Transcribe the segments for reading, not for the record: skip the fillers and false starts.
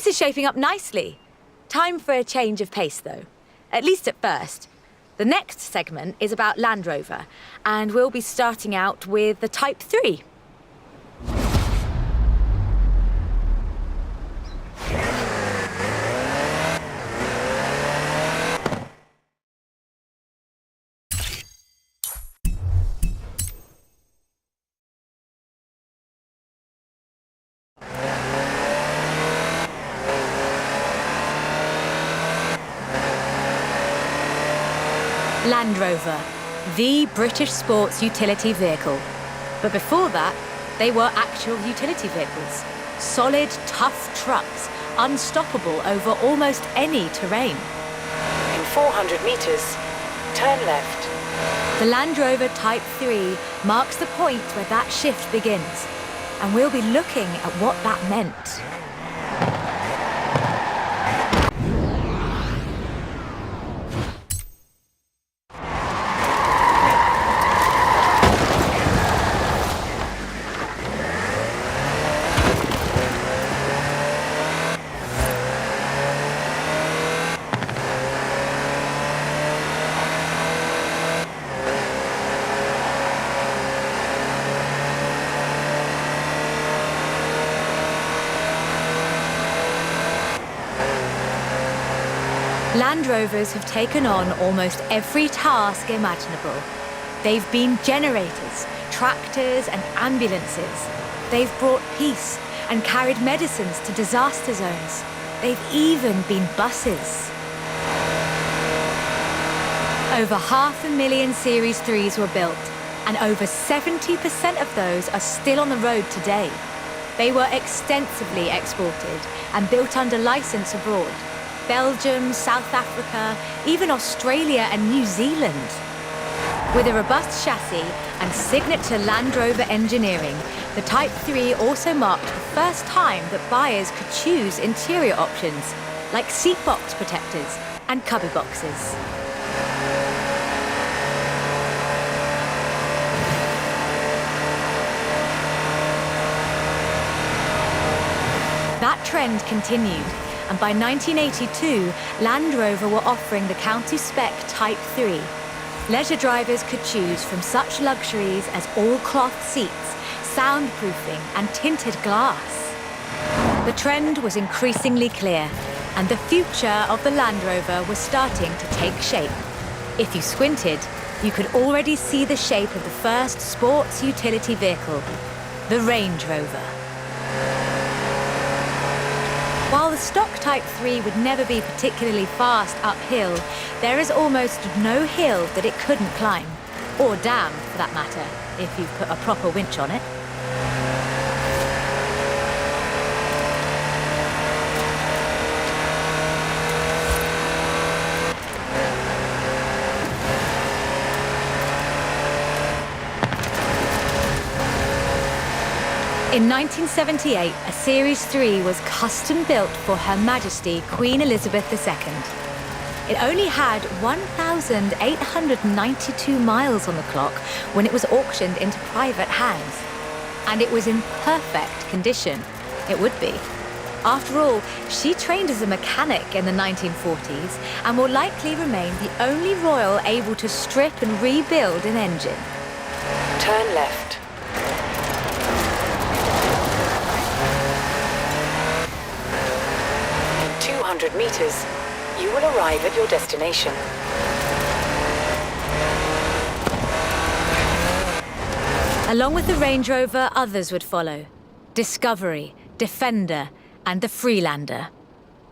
This is shaping up nicely. Time for a change of pace, though. At least at first. The next segment is about Land Rover, and we'll be starting out with the Type 3. Land Rover, the British sports utility vehicle. But before that, they were actual utility vehicles. Solid, tough trucks, unstoppable over almost any terrain. In 400 meters, turn left. The Land Rover Type 3 marks the point where that shift begins, and we'll be looking at what that meant. Land Rovers have taken on almost every task imaginable. They've been generators, tractors and ambulances. They've brought peace and carried medicines to disaster zones. They've even been buses. Over 500,000 Series 3s were built, and over 70% of those are still on the road today. They were extensively exported and built under license abroad. Belgium, South Africa, even Australia and New Zealand. With a robust chassis and signature Land Rover engineering, the Type 3 also marked the first time that buyers could choose interior options, like seat box protectors and cubby boxes. That trend continued, and by 1982, Land Rover were offering the county-spec Type 3. Leisure drivers could choose from such luxuries as all-cloth seats, soundproofing and tinted glass. The trend was increasingly clear, and the future of the Land Rover was starting to take shape. If you squinted, you could already see the shape of the first sports utility vehicle, the Range Rover. While the stock Type 3 would never be particularly fast uphill, there is almost no hill that it couldn't climb, or dam for that matter, if you've put a proper winch on it. In 1978, a Series 3 was custom-built for Her Majesty Queen Elizabeth II. It only had 1,892 miles on the clock when it was auctioned into private hands. And it was in perfect condition. It would be. After all, she trained as a mechanic in the 1940s and will likely remain the only royal able to strip and rebuild an engine. Turn left. In 200 meters, you will arrive at your destination. Along with the Range Rover, others would follow. Discovery, Defender, and the Freelander.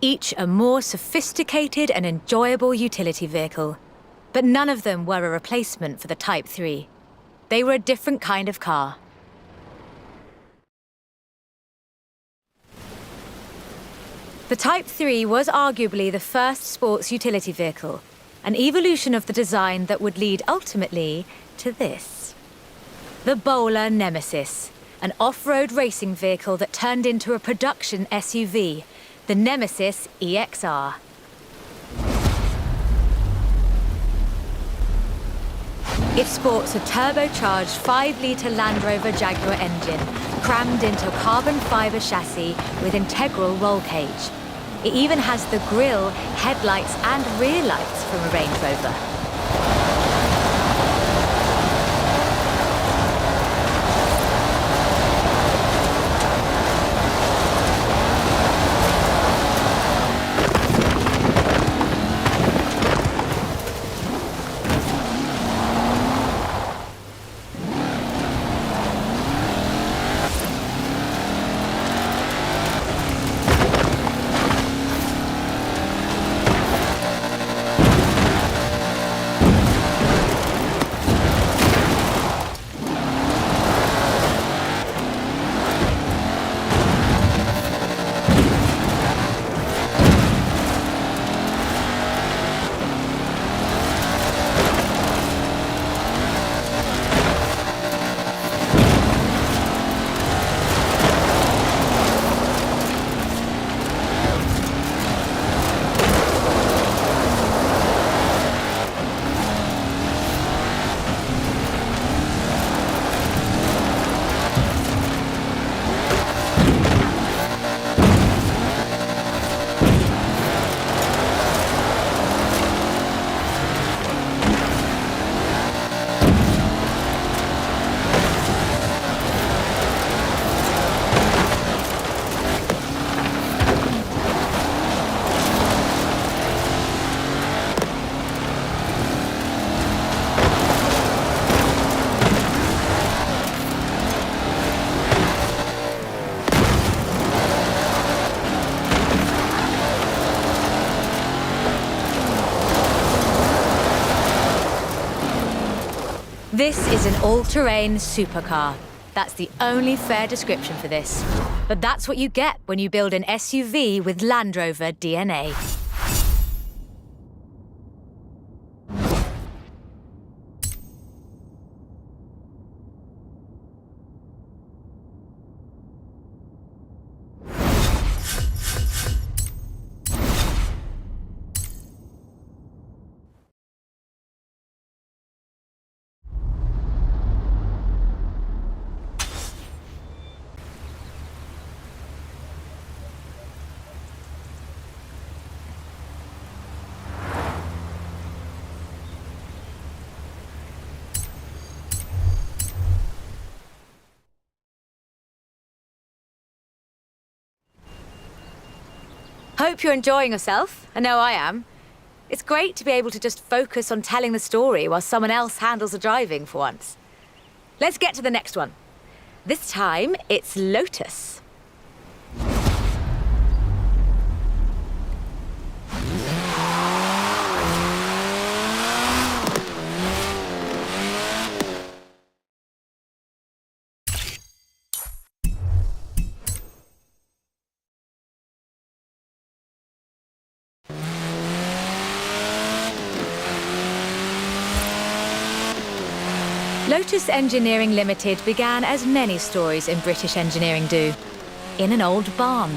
Each a more sophisticated and enjoyable utility vehicle. But none of them were a replacement for the Type 3. They were a different kind of car. The Type 3 was arguably the first sports utility vehicle, an evolution of the design that would lead ultimately to this. The Bowler Nemesis, an off-road racing vehicle that turned into a production SUV, the Nemesis EXR. It sports a turbocharged 5-litre Land Rover Jaguar engine, crammed into a carbon fibre chassis with integral roll cage. It even has the grille, headlights, and rear lights from a Range Rover. This is an all-terrain supercar. That's the only fair description for this. But that's what you get when you build an SUV with Land Rover DNA. Hope you're enjoying yourself. I know I am. It's great to be able to just focus on telling the story while someone else handles the driving for once. Let's get to the next one. This time, it's Lotus. Lotus Engineering Limited began as many stories in British engineering do, in an old barn.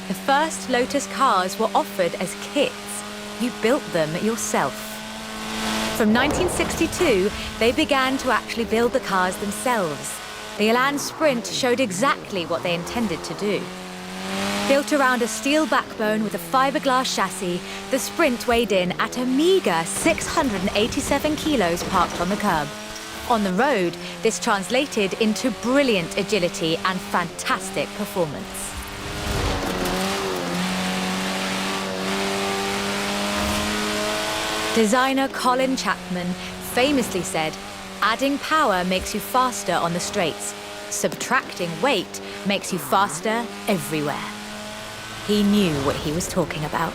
The first Lotus cars were offered as kits. You built them yourself. From 1962, they began to actually build the cars themselves. The Elan Sprint showed exactly what they intended to do. Built around a steel backbone with a fiberglass chassis, the Sprint weighed in at a meager 687 kilos parked on the curb. On the road, this translated into brilliant agility and fantastic performance. Designer Colin Chapman famously said, "Adding power makes you faster on the straights. Subtracting weight makes you faster everywhere." He knew what he was talking about.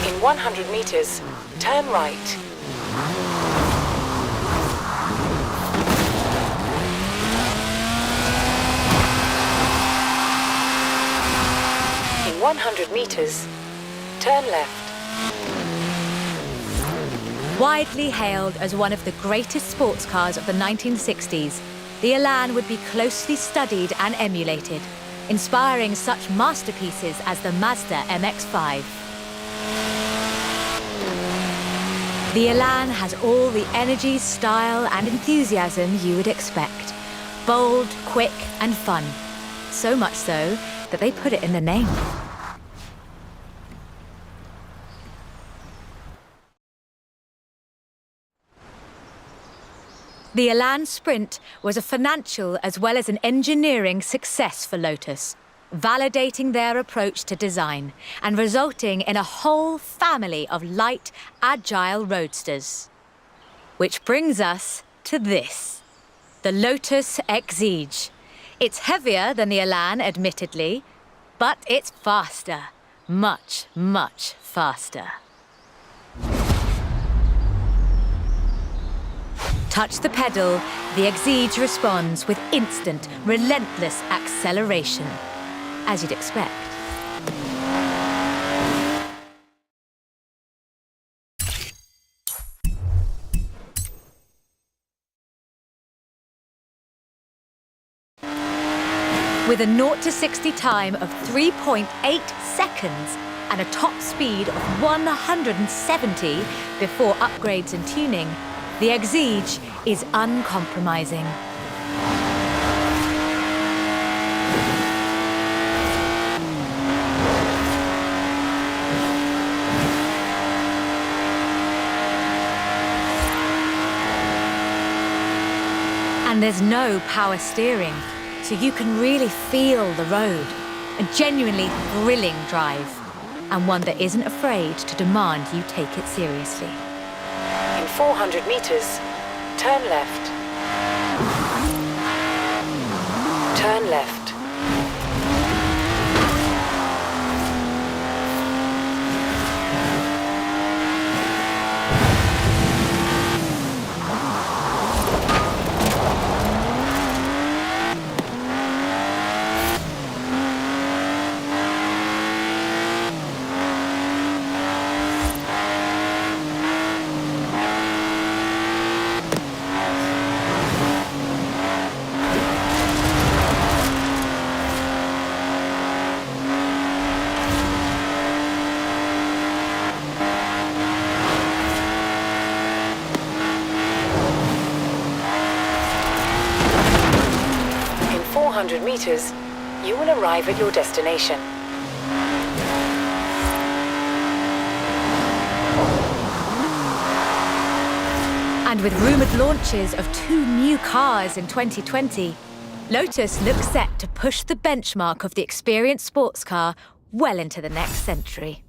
In 100 meters, turn right. In 100 meters, turn left. Widely hailed as one of the greatest sports cars of the 1960s, the Elan would be closely studied and emulated, inspiring such masterpieces as the Mazda MX-5. The Elan has all the energy, style, and enthusiasm you would expect. Bold, quick, and fun. So much so that they put it in the name. The Elan Sprint was a financial as well as an engineering success for Lotus, validating their approach to design and resulting in a whole family of light, agile roadsters. Which brings us to this, the Lotus Exige. It's heavier than the Elan, admittedly, but it's faster. Much, much faster. Touch the pedal, the Exige responds with instant, relentless acceleration, as you'd expect. With a 0 to 60 time of 3.8 seconds and a top speed of 170 before upgrades and tuning, the Exige is uncompromising. And there's no power steering, so you can really feel the road. A genuinely thrilling drive, and one that isn't afraid to demand you take it seriously. In 400 meters, turn left. Turn left. In 400 meters, you will arrive at your destination. And with rumoured launches of 2 new cars in 2020, Lotus looks set to push the benchmark of the experienced sports car well into the next century.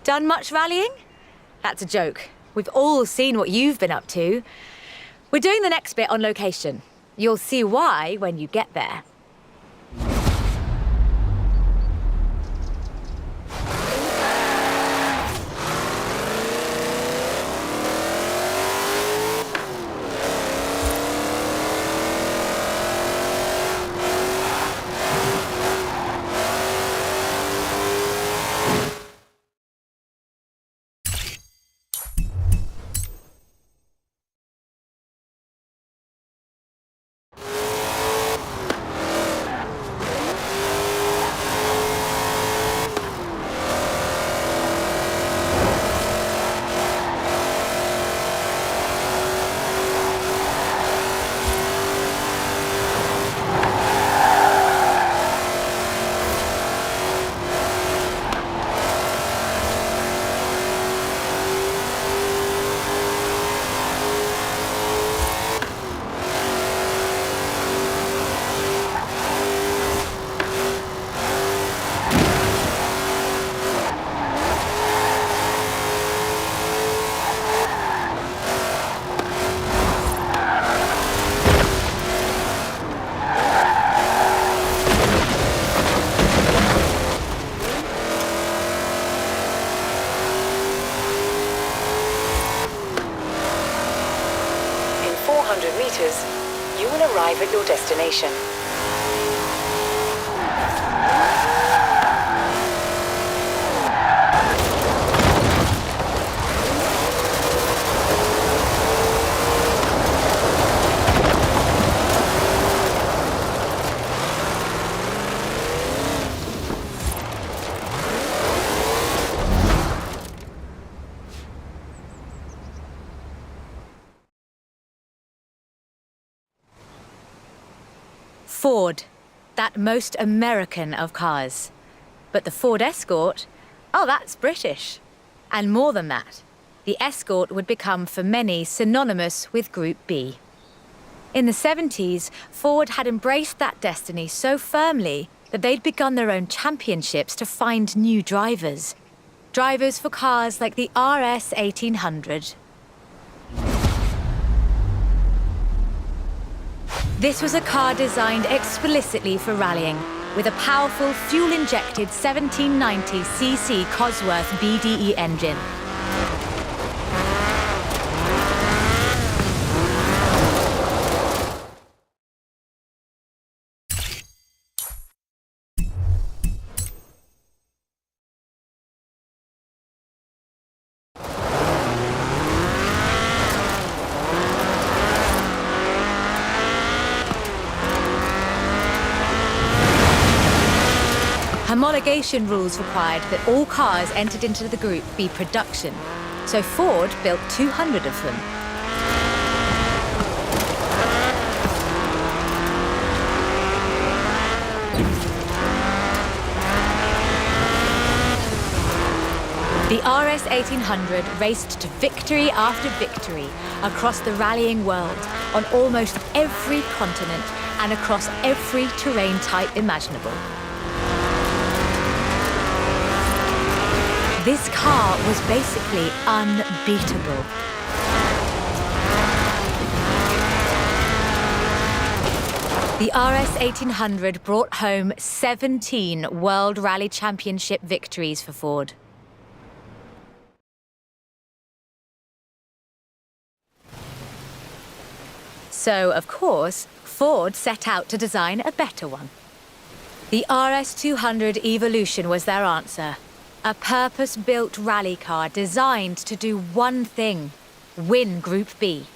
Done much rallying? That's a joke. We've all seen what you've been up to. We're doing the next bit on location. You'll see why when you get there. arrive at your destination. Ford, that most American of cars. But the Ford Escort, oh, that's British. And more than that, the Escort would become for many synonymous with Group B. In the 70s, Ford had embraced that destiny so firmly that they'd begun their own championships to find new drivers. Drivers for cars like the RS 1800. This was a car designed explicitly for rallying, with a powerful fuel-injected 1790cc Cosworth BDE engine. Homologation rules required that all cars entered into the Group B production, so Ford built 200 of them. The RS 1800 raced to victory after victory across the rallying world, on almost every continent and across every terrain type imaginable. This car was basically unbeatable. The RS 1800 brought home 17 World Rally Championship victories for Ford. So, of course, Ford set out to design a better one. The RS 200 Evolution was their answer. A purpose-built rally car designed to do one thing: win Group B.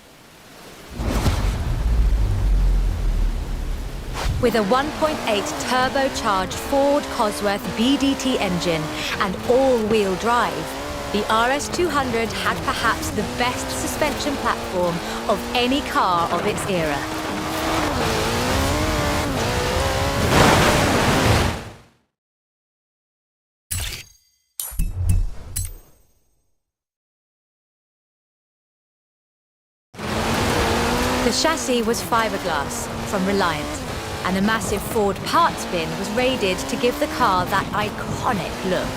With a 1.8 turbocharged Ford Cosworth BDT engine and all-wheel drive, the RS 200 had perhaps the best suspension platform of any car of its era. The chassis was fiberglass from Reliant, and a massive Ford parts bin was raided to give the car that iconic look.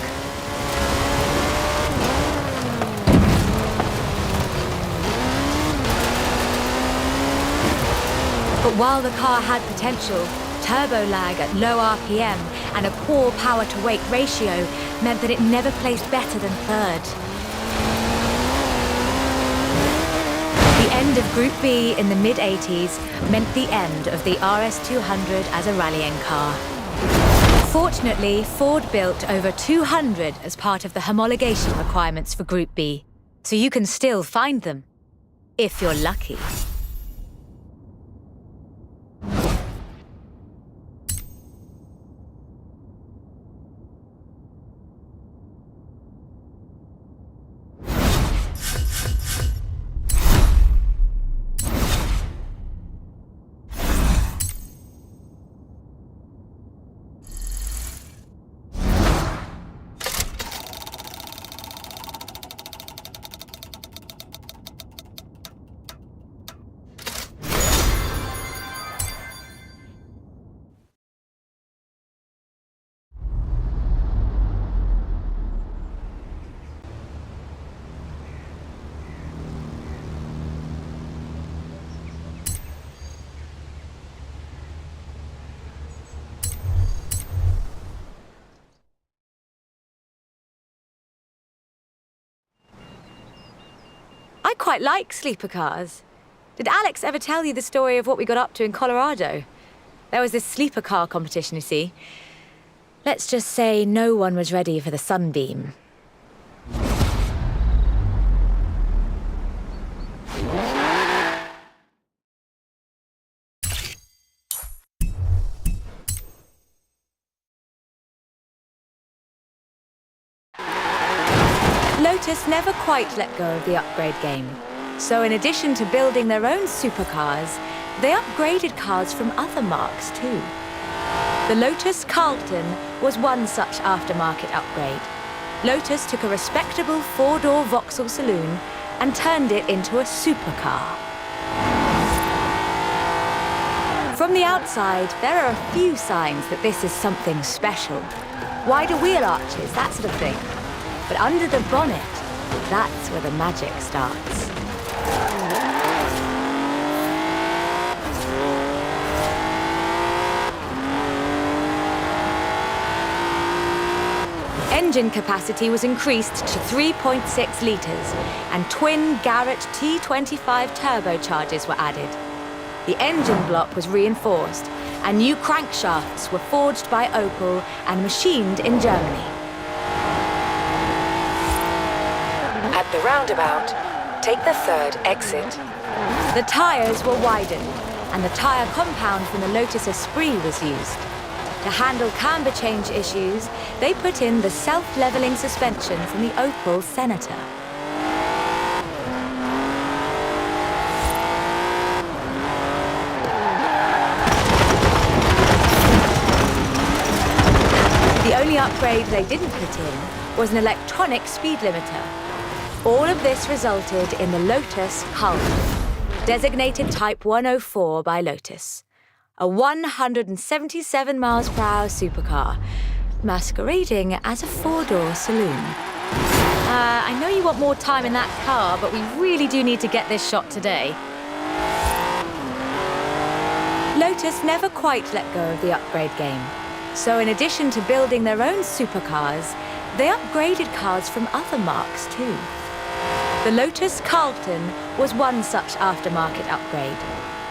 But while the car had potential, turbo lag at low RPM and a poor power-to-weight ratio meant that it never placed better than third. The end of Group B in the mid-80s meant the end of the RS 200 as a rallying car. Fortunately, Ford built over 200 as part of the homologation requirements for Group B, so you can still find them, if you're lucky. I quite like sleeper cars. Did Alex ever tell you the story of what we got up to in Colorado? There was this sleeper car competition, you see. Let's just say no one was ready for the sunbeam. Lotus never quite let go of the upgrade game. So in addition to building their own supercars, they upgraded cars from other marques too. The Lotus Carlton was one such aftermarket upgrade. Lotus took a respectable four-door Vauxhall saloon and turned it into a supercar. From the outside, there are a few signs that this is something special. Wider wheel arches, that sort of thing. But under the bonnet, that's where the magic starts. Engine capacity was increased to 3.6 litres, and twin Garrett T25 turbochargers were added. The engine block was reinforced, and new crankshafts were forged by Opel and machined in Germany. At the roundabout, take the third exit. The tyres were widened, and the tyre compound from the Lotus Esprit was used. To handle camber change issues, they put in the self-leveling suspension from the Opel Senator. The only upgrade they didn't put in was an electronic speed limiter. All of this resulted in the Lotus Carlton, designated Type 104 by Lotus. A 177 miles per hour supercar, masquerading as a four-door saloon. I know you want more time in that car, but we really do need to get this shot today. Lotus never quite let go of the upgrade game. So in addition to building their own supercars, they upgraded cars from other marques too. The Lotus Carlton was one such aftermarket upgrade.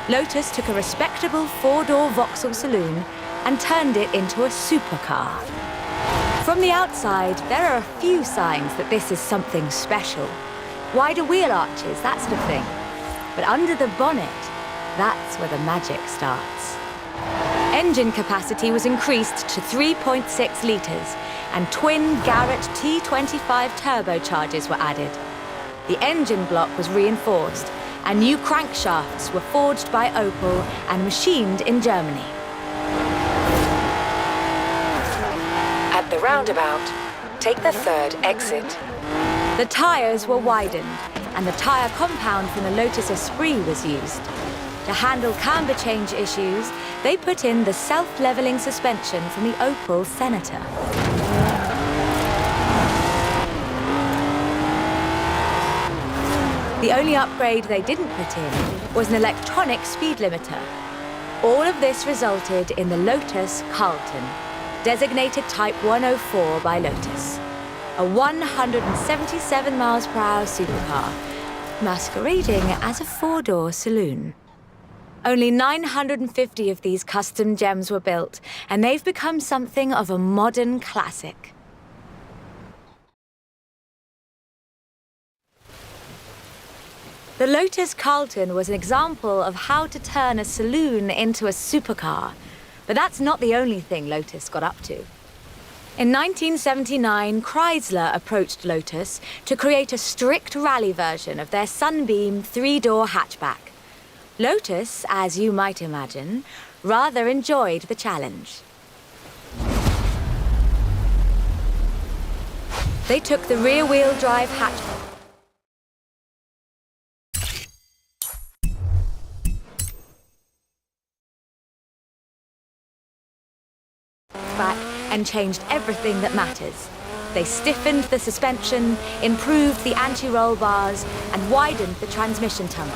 Lotus took a respectable four-door Vauxhall saloon and turned it into a supercar. From the outside, there are a few signs that this is something special. Wider wheel arches, that sort of thing. But under the bonnet, that's where the magic starts. Engine capacity was increased to 3.6 litres, and twin Garrett T25 turbochargers were added. The engine block was reinforced, and new crankshafts were forged by Opel and machined in Germany. At the roundabout, take the third exit. The tyres were widened, and the tyre compound from the Lotus Esprit was used. To handle camber change issues, they put in the self-leveling suspension from the Opel Senator. The only upgrade they didn't put in was an electronic speed limiter. All of this resulted in the Lotus Carlton, designated Type 104 by Lotus. A 177 miles per hour supercar, masquerading as a four-door saloon. Only 950 of these custom gems were built, and they've become something of a modern classic. The Lotus Carlton was an example of how to turn a saloon into a supercar. But that's not the only thing Lotus got up to. In 1979, Chrysler approached Lotus to create a strict rally version of their Sunbeam three-door hatchback. Lotus, as you might imagine, rather enjoyed the challenge. They took the rear-wheel drive hatchback and changed everything that matters. They stiffened the suspension, improved the anti-roll bars, and widened the transmission tunnel.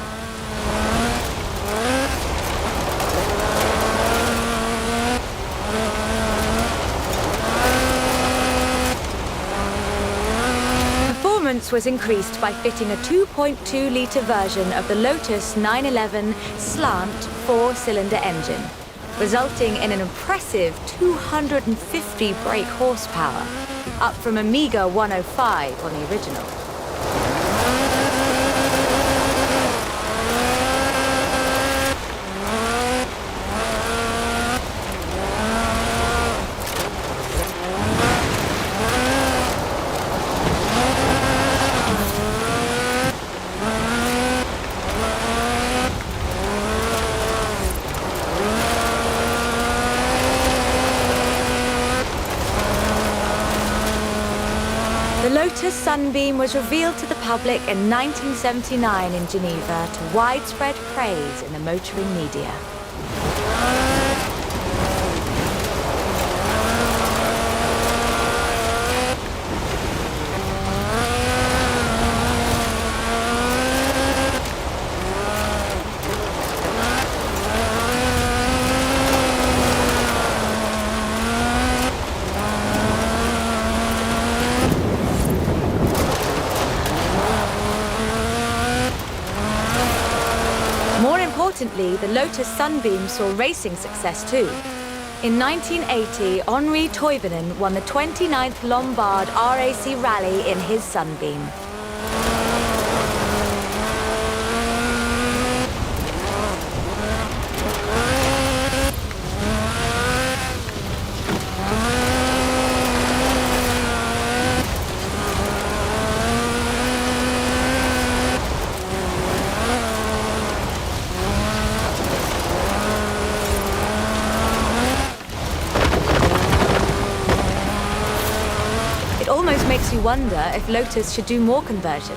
Performance performance was increased by fitting a 2.2-litre version of the Lotus 911 slant four-cylinder engine, resulting in an impressive 250 brake horsepower, up from a meager 105 on the original. The Lotus Sunbeam was revealed to the public in 1979 in Geneva to widespread praise in the motoring media. More importantly, the Lotus Sunbeam saw racing success too. In 1980, Henri Toivonen won the 29th Lombard RAC Rally in his Sunbeam. It almost makes you wonder if Lotus should do more conversion.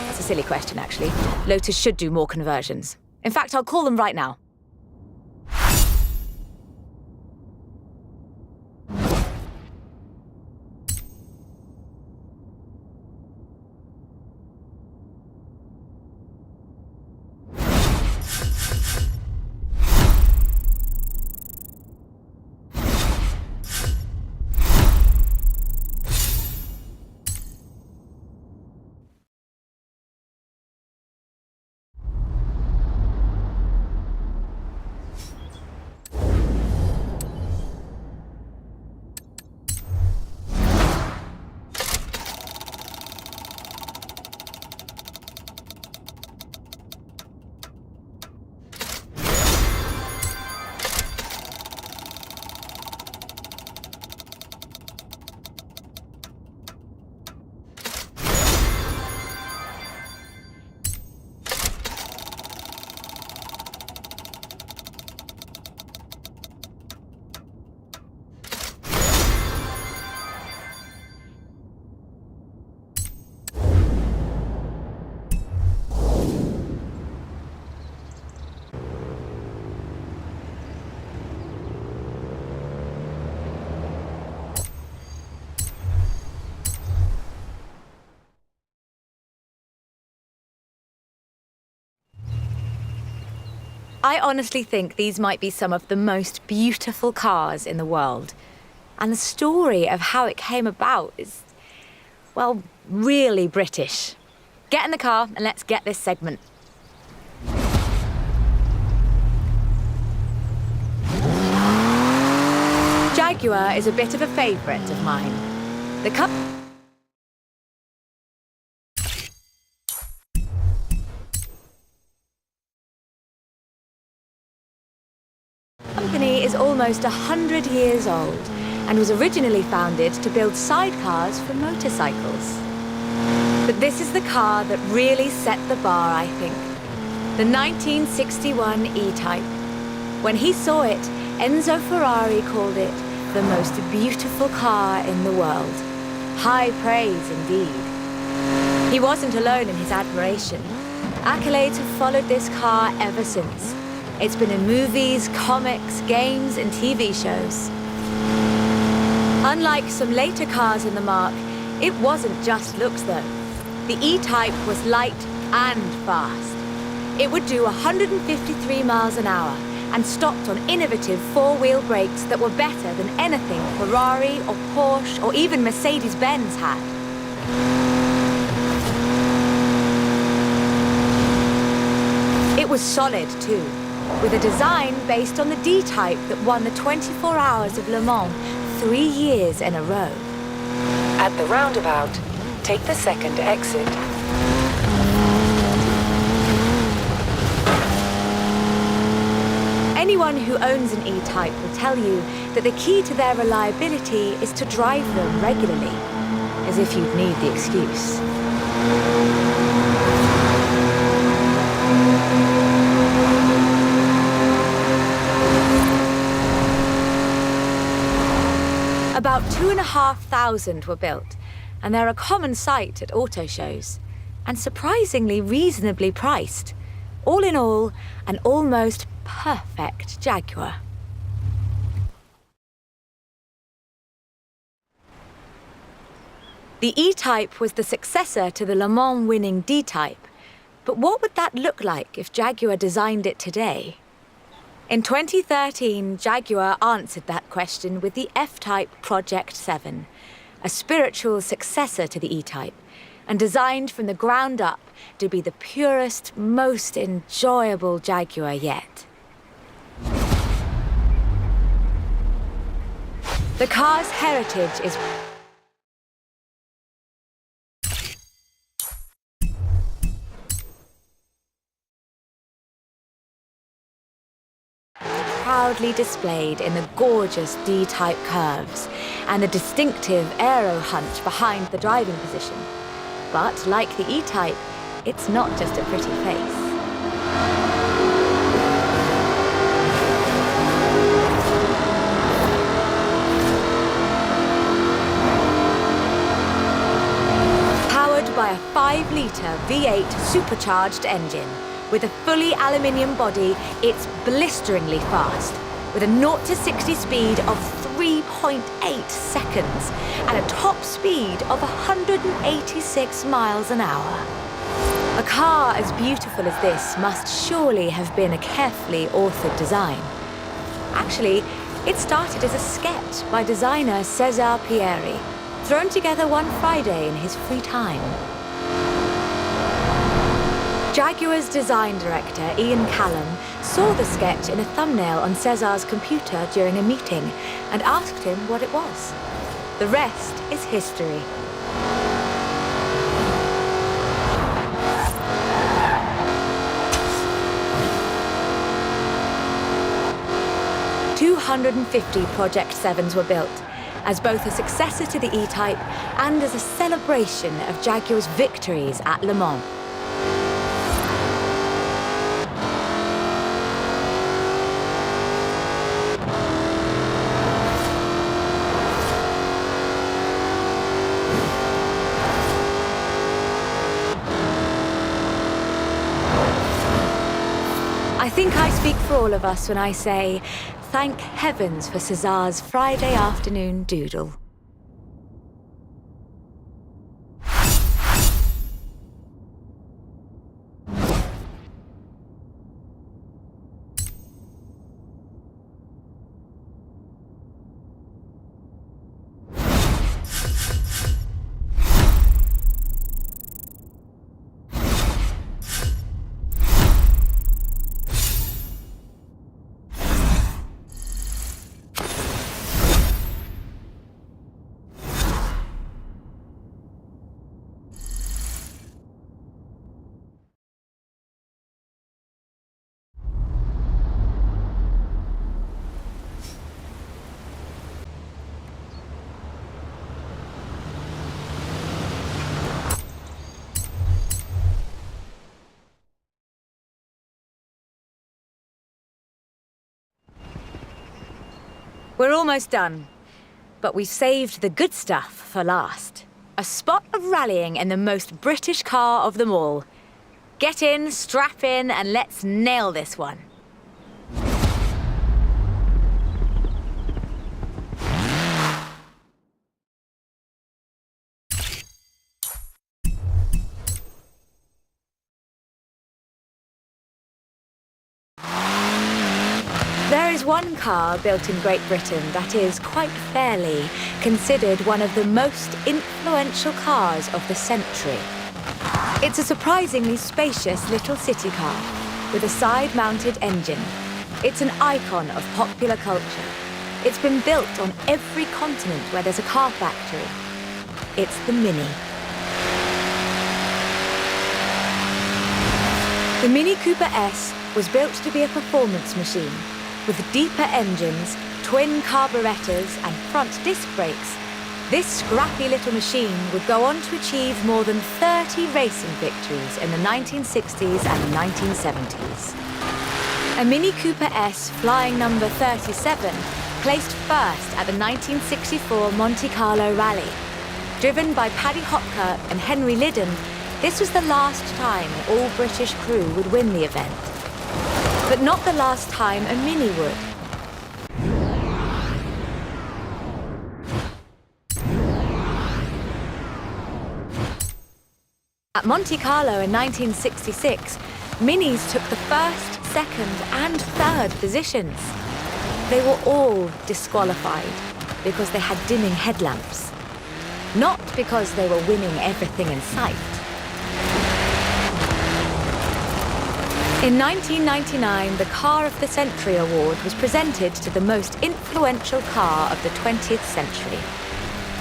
That's a silly question, actually. Lotus should do more conversions. In fact, I'll call them right now. I honestly think these might be some of the most beautiful cars in the world. And the story of how it came about is, well, really British. Get in the car and let's get this segment. Jaguar is a bit of a favourite of mine. The company is almost 100 years old and was originally founded to build sidecars for motorcycles. But this is the car that really set the bar, I think. The 1961 E-Type. When he saw it, Enzo Ferrari called it the most beautiful car in the world. High praise indeed. He wasn't alone in his admiration. Accolades have followed this car ever since. It's been in movies, comics, games, and TV shows. Unlike some later cars in the marque, it wasn't just looks though. The E-Type was light and fast. It would do 153 miles an hour and stopped on innovative four-wheel brakes that were better than anything Ferrari or Porsche or even Mercedes-Benz had. was solid too, with a design based on the D-Type that won the 24 Hours of Le Mans 3 years in a row. At the roundabout, take the second exit. Anyone who owns an E-Type will tell you that the key to their reliability is to drive them regularly, as if you'd need the excuse. About 2,500 were built, and they're a common sight at auto shows, and surprisingly reasonably priced. All in all, an almost perfect Jaguar. The E-Type was the successor to the Le Mans winning D-Type, but what would that look like if Jaguar designed it today? In 2013, Jaguar answered that question with the F-Type Project 7, a spiritual successor to the E-Type, and designed from the ground up to be the purest, most enjoyable Jaguar yet. The car's heritage is proudly displayed in the gorgeous D-Type curves and the distinctive aero hunch behind the driving position. But like the E-Type, it's not just a pretty face. Powered by a 5-litre V8 supercharged engine, with a fully aluminium body, it's blisteringly fast, with a 0 to 60 speed of 3.8 seconds and a top speed of 186 miles an hour. A car as beautiful as this must surely have been a carefully authored design. Actually, it started as a sketch by designer César Pierri, thrown together one Friday in his free time. Jaguar's design director, Ian Callum, saw the sketch in a thumbnail on César's computer during a meeting and asked him what it was. The rest is history. "250 Project 7s were built, as both a successor to the E-Type and as a celebration of Jaguar's victories at Le Mans. I think I speak for all of us when I say, thank heavens for César's Friday afternoon doodle. We're almost done, but we've saved the good stuff for last. A spot of rallying in the most British car of them all. Get in, strap in, and let's nail this one. There is one car built in Great Britain that is, quite fairly, considered one of the most influential cars of the century. It's a surprisingly spacious little city car, with a side-mounted engine. It's an icon of popular culture. It's been built on every continent where there's a car factory. It's the Mini. The Mini Cooper S was built to be a performance machine with deeper engines, twin carburetors, and front disc brakes. This scrappy little machine would go on to achieve more than 30 racing victories in the 1960s and the 1970s. A Mini Cooper S flying number 37 placed first at the 1964 Monte Carlo Rally. Driven by Paddy Hopker and Henry Liddon, this was the last time an all-British crew would win the event. But not the last time a Mini would. At Monte Carlo in 1966, Minis took the first, second, and third positions. They were all disqualified because they had dimming headlamps, not because they were winning everything in sight. In 1999, the Car of the Century Award was presented to the most influential car of the 20th century.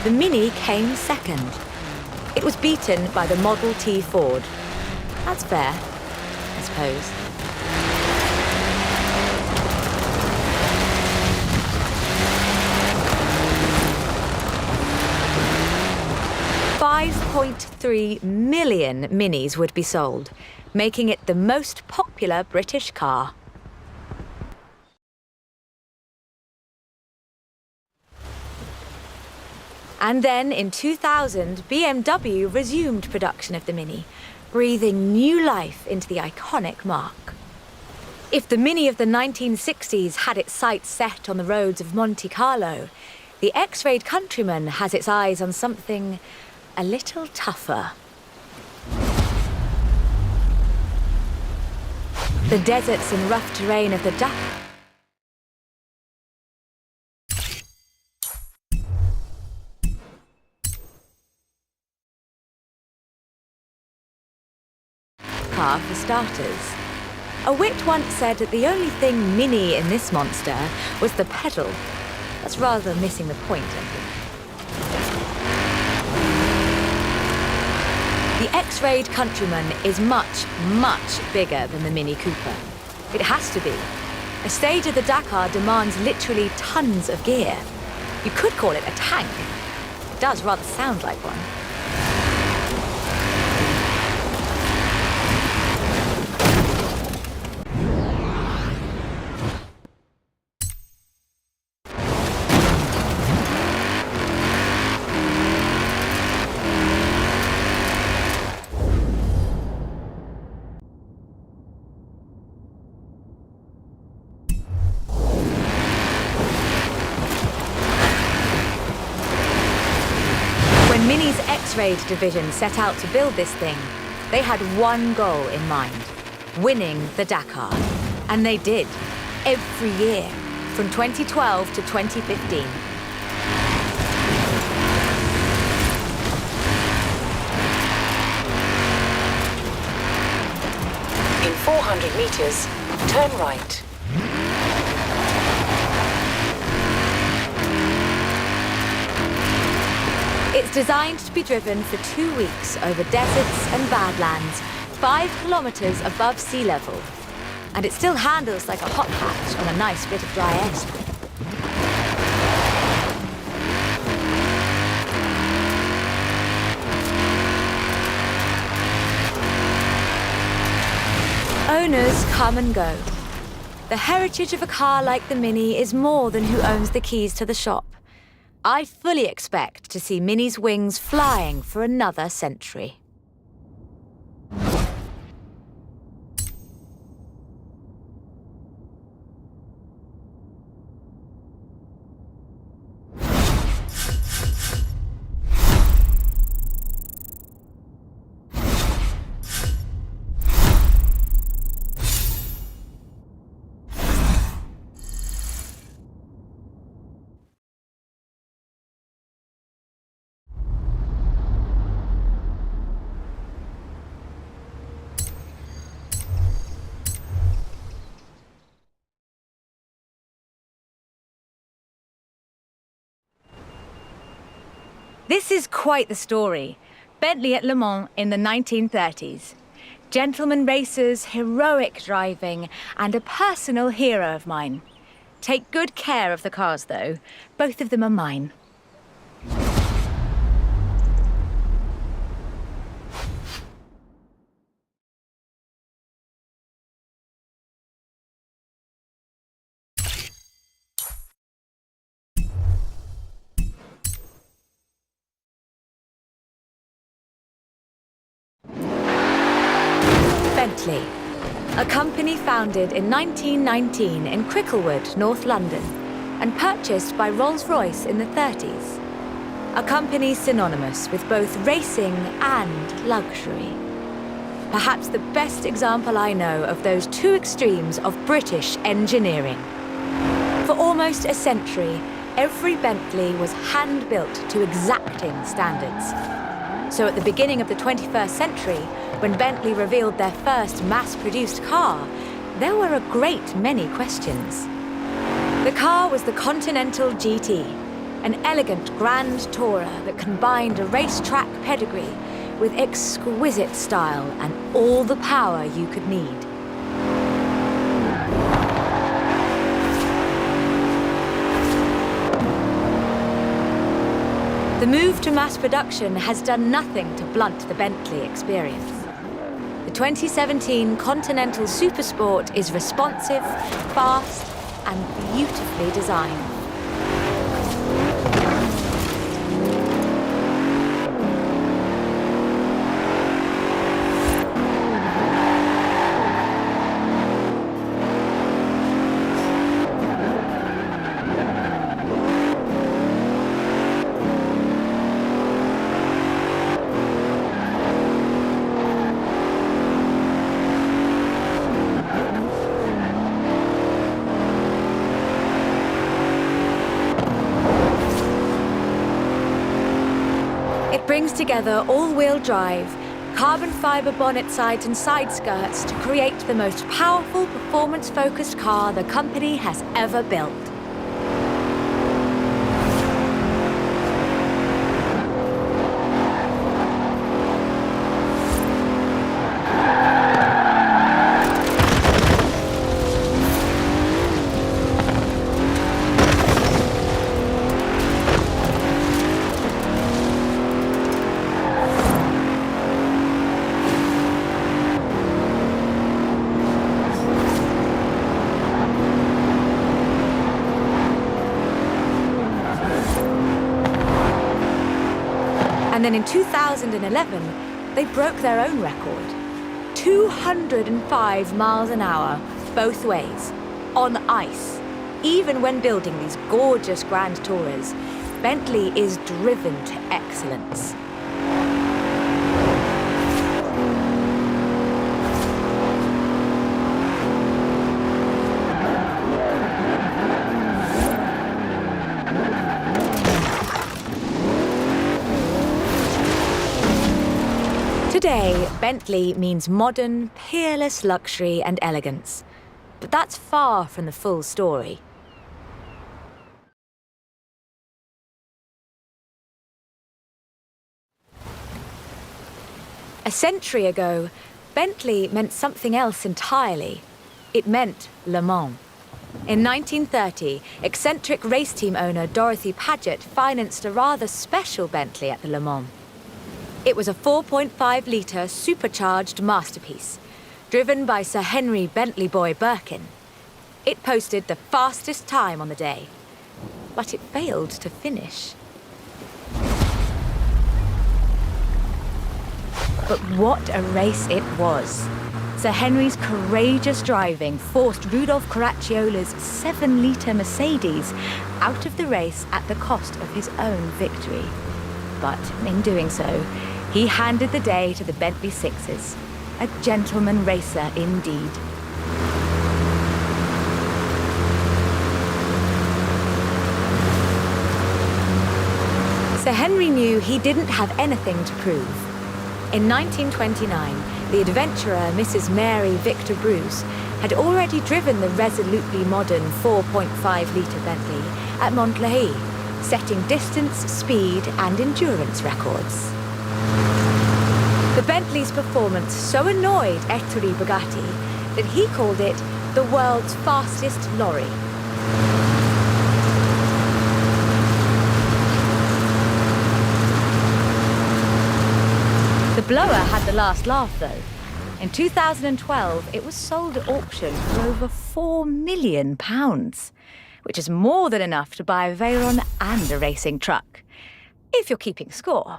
The Mini came second. It was beaten by the Model T Ford. That's fair, I suppose. $5.3 million Minis would be sold, making it the most popular British car. And then in 2000, BMW resumed production of the Mini, breathing new life into the iconic marque. If the Mini of the 1960s had its sights set on the roads of Monte Carlo, the X-rayed Countryman has its eyes on something a little tougher. The deserts and rough terrain of the Dakar for starters. A wit once said that the only thing Mini in this monster was the pedal. That's rather missing the point, I think. The X-rayed Countryman is much, much bigger than the Mini Cooper. It has to be. A stage of the Dakar demands literally tons of gear. You could call it a tank. It does rather sound like one. Mini's X-rayed division set out to build this thing. They had one goal in mind: winning the Dakar. And they did, every year, from 2012 to 2015. In 400 meters, turn right. It's designed to be driven for 2 weeks over deserts and badlands, 5 kilometers above sea level. And it still handles like a hot hatch on a nice bit of dry airstrip. Owners come and go. The heritage of a car like the Mini is more than who owns the keys to the shop. I fully expect to see Mini's wings flying for another century. This is quite the story. Bentley at Le Mans in the 1930s. Gentleman racers, heroic driving, and a personal hero of mine. Take good care of the cars, though. Both of them are mine. Bentley, a company founded in 1919 in Cricklewood, North London, and purchased by Rolls-Royce in the 30s. A company synonymous with both racing and luxury. Perhaps the best example I know of those two extremes of British engineering. For almost a century, every Bentley was hand-built to exacting standards. So at the beginning of the 21st century, when Bentley revealed their first mass-produced car, there were a great many questions. The car was the Continental GT, an elegant grand tourer that combined a racetrack pedigree with exquisite style and all the power you could need. The move to mass production has done nothing to blunt the Bentley experience. The 2017 Continental Supersport is responsive, fast, and beautifully designed. It brings together all-wheel drive, carbon fiber bonnet sides and side skirts to create the most powerful, performance-focused car the company has ever built. And then in 2011, they broke their own record. 205 miles an hour, both ways, on ice. Even when building these gorgeous Grand Tourers, Bentley is driven to excellence. Today, Bentley means modern, peerless luxury and elegance. But that's far from the full story. A century ago, Bentley meant something else entirely. It meant Le Mans. In 1930, eccentric race team owner Dorothy Paget financed a rather special Bentley at the Le Mans. It was a 4.5-litre supercharged masterpiece, driven by Sir Henry Bentley Boy Birkin. It posted the fastest time on the day, but it failed to finish. But what a race it was! Sir Henry's courageous driving forced Rudolf Caracciola's 7-litre Mercedes out of the race at the cost of his own victory. But in doing so, he handed the day to the Bentley Sixes, a gentleman racer indeed. Sir Henry knew he didn't have anything to prove. In 1929, the adventurer Mrs. Mary Victor Bruce had already driven the resolutely modern 4.5-litre Bentley at Montlhéry, setting distance, speed, and endurance records. The Bentley's performance so annoyed Ettore Bugatti that he called it the world's fastest lorry. The blower had the last laugh, though. In 2012, it was sold at auction for over £4 million, which is more than enough to buy a Veyron and a racing truck, if you're keeping score.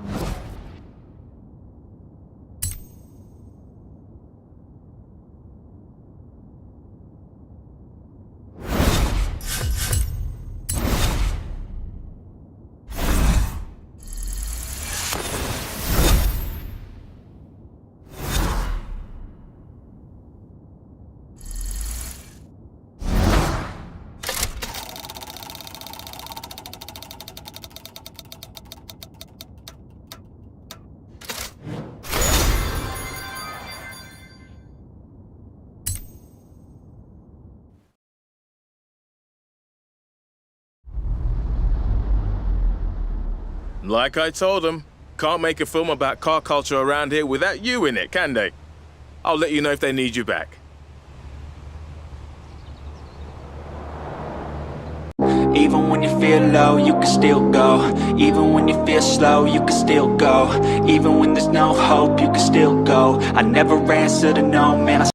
Like I told them, can't make a film about car culture around here without you in it, can they? I'll let you know if they need you back. Even when you feel low, you can still go. Even when you feel slow, you can still go. Even when there's no hope, you can still go. I never answer to no, man.